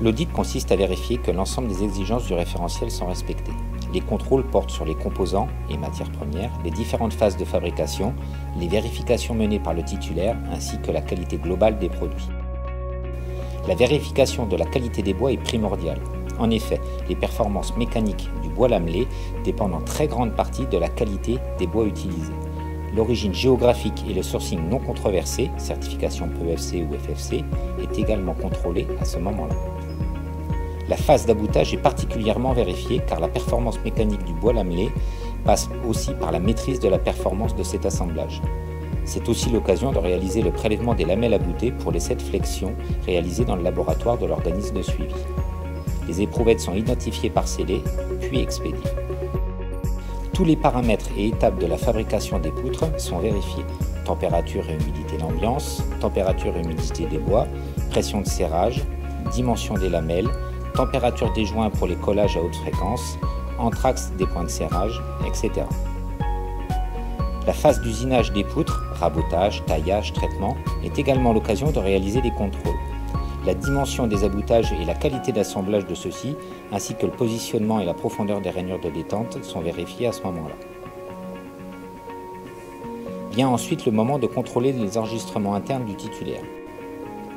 L'audit consiste à vérifier que l'ensemble des exigences du référentiel sont respectées. Les contrôles portent sur les composants et matières premières, les différentes phases de fabrication, les vérifications menées par le titulaire ainsi que la qualité globale des produits. La vérification de la qualité des bois est primordiale. En effet, les performances mécaniques du bois lamelé dépendent en très grande partie de la qualité des bois utilisés. L'origine géographique et le sourcing non controversé, certification PEFC ou FFC, est également contrôlée à ce moment-là. La phase d'aboutage est particulièrement vérifiée car la performance mécanique du bois lamelé passe aussi par la maîtrise de la performance de cet assemblage. C'est aussi l'occasion de réaliser le prélèvement des lamelles aboutées pour l'essai de flexion réalisé dans le laboratoire de l'organisme de suivi. Les éprouvettes sont identifiées par scellé, puis expédiées. Tous les paramètres et étapes de la fabrication des poutres sont vérifiés. Température et humidité d'ambiance, température et humidité des bois, pression de serrage, dimension des lamelles, température des joints pour les collages à haute fréquence, anthrax des points de serrage, etc. La phase d'usinage des poutres, rabotage, taillage, traitement, est également l'occasion de réaliser des contrôles. La dimension des aboutages et la qualité d'assemblage de ceux-ci, ainsi que le positionnement et la profondeur des rainures de détente sont vérifiés à ce moment-là. Vient ensuite le moment de contrôler les enregistrements internes du titulaire.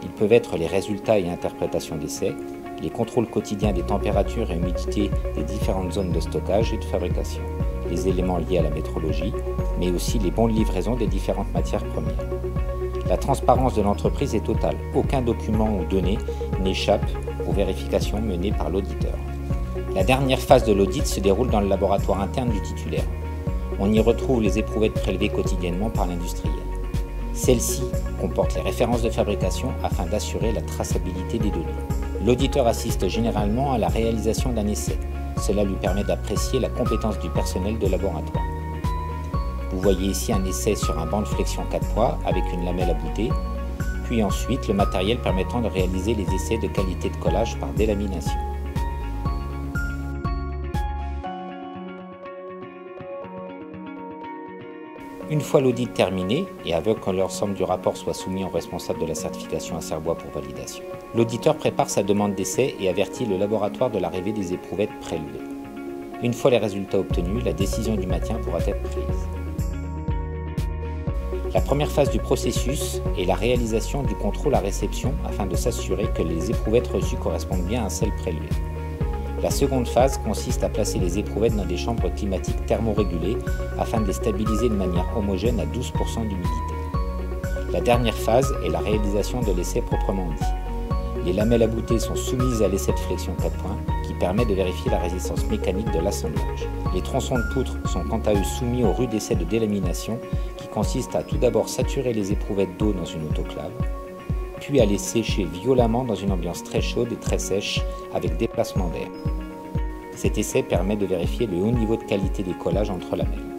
Ils peuvent être les résultats et interprétations d'essais, les contrôles quotidiens des températures et humidité des différentes zones de stockage et de fabrication, les éléments liés à la métrologie, mais aussi les bons de livraison des différentes matières premières. La transparence de l'entreprise est totale. Aucun document ou donnée n'échappe aux vérifications menées par l'auditeur. La dernière phase de l'audit se déroule dans le laboratoire interne du titulaire. On y retrouve les éprouvettes prélevées quotidiennement par l'industriel. Celles-ci comportent les références de fabrication afin d'assurer la traçabilité des données. L'auditeur assiste généralement à la réalisation d'un essai. Cela lui permet d'apprécier la compétence du personnel de laboratoire. Vous voyez ici un essai sur un banc de flexion 4 poids avec une lamelle aboutée, puis ensuite le matériel permettant de réaliser les essais de qualité de collage par délamination. Une fois l'audit terminé, et avant que l'ensemble du rapport soit soumis au responsable de la certification Acerbois pour validation, l'auditeur prépare sa demande d'essai et avertit le laboratoire de l'arrivée des éprouvettes prélevées. Une fois les résultats obtenus, la décision du maintien pourra être prise. La première phase du processus est la réalisation du contrôle à réception afin de s'assurer que les éprouvettes reçues correspondent bien à celles prélevées. La seconde phase consiste à placer les éprouvettes dans des chambres climatiques thermorégulées afin de les stabiliser de manière homogène à 12% d'humidité. La dernière phase est la réalisation de l'essai proprement dit. Les lamelles aboutées sont soumises à l'essai de flexion 4 points qui permet de vérifier la résistance mécanique de l'assemblage. Les tronçons de poutre sont quant à eux soumis au rude essai de délamination qui consiste à tout d'abord saturer les éprouvettes d'eau dans une autoclave, puis à les sécher violemment dans une ambiance très chaude et très sèche avec déplacement d'air. Cet essai permet de vérifier le haut niveau de qualité des collages entre lamelles.